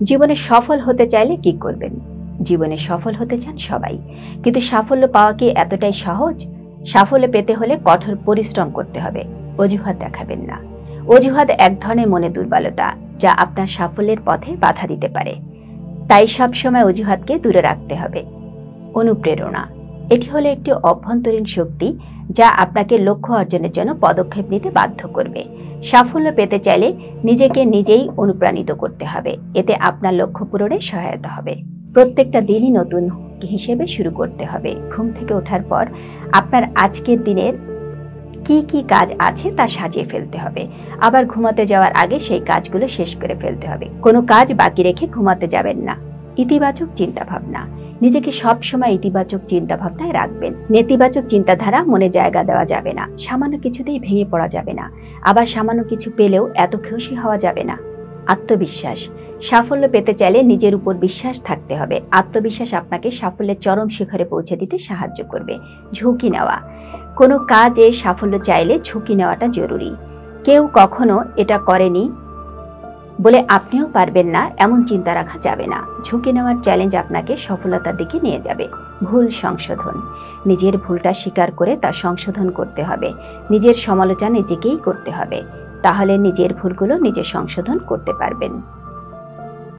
জীবনে সফল হতে চাইলে কি করবেন? জীবনে সফল হতে চান সবাই, কিন্তু সাফল্য পাওয়া কি এতটাই সহজ? সাফল্য পেতে হলে কঠোর পরিশ্রম করতে হবে। অজুহাত দেখাবেন না। অজুহাত এক ধরনের মনে দুর্বলতা, যা আপনার সাফল্যের পথে বাধা দিতে পারে। তাই সবসময় অজুহাতকে দূরে রাখতে হবে। অনুপ্রেরণা, এটি হলো একটি অভ্যন্তরীণ শক্তি যা আপনাকে লক্ষ্য অর্জনের জন্য পদক্ষেপ নিতে বাধ্য করবে। সাফল্য পেতে চাইলে নিজেকে নিজেই অনুপ্রাণিত করতে হবে। এতে আপনার লক্ষ্য পূরণে সহায়তা হবে। প্রত্যেকটা দিনই নতুন হিসেবে শুরু করতে হবে। ঘুম থেকে ওঠার পর আপনার আজকের দিনের কি কি কাজ আছে তা সাজিয়ে ফেলতে হবে। আবার ঘুমাতে যাওয়ার আগে সেই কাজগুলো শেষ করে ফেলতে হবে। কোনো কাজ বাকি রেখে ঘুমাতে যাবেন না। ইতিবাচক চিন্তা ভাবনা, নিজেকে সব সময় ইতিবাচক চিন্তা ভাবনায় রাখবেন। নেতিবাচক চিন্তাধারা মনে জায়গা দেওয়া যাবে না। সামান্য কিছুতেই ভেঙে পড়া যাবে না। আবার সামান্য কিছু পেলেও এত খুশি হওয়া যাবে না। আত্মবিশ্বাস, সাফল্য পেতে চাইলে নিজের উপর বিশ্বাস থাকতে হবে। আত্মবিশ্বাস আপনাকে সাফল্যের চরম শিখরে পৌঁছে দিতে সাহায্য করবে। ঝুঁকি নেওয়া, কোনো কাজে সাফল্য চাইলে ঝুঁকি নেওয়াটা জরুরি। কেউ কখনো এটা করেনি বলে আপনিও পারবেন না এমন চিন্তা রাখা যাবে না। ঝুঁকি নেওয়ার চ্যালেঞ্জ আপনাকে সফলতার দিকে নিয়ে যাবে। ভুল সংশোধন, নিজের ভুলটা স্বীকার করে তা সংশোধন করতে হবে। নিজের সমালোচনা নিজেকেই করতে হবে, তাহলে নিজের ভুলগুলো নিজে সংশোধন করতে পারবেন।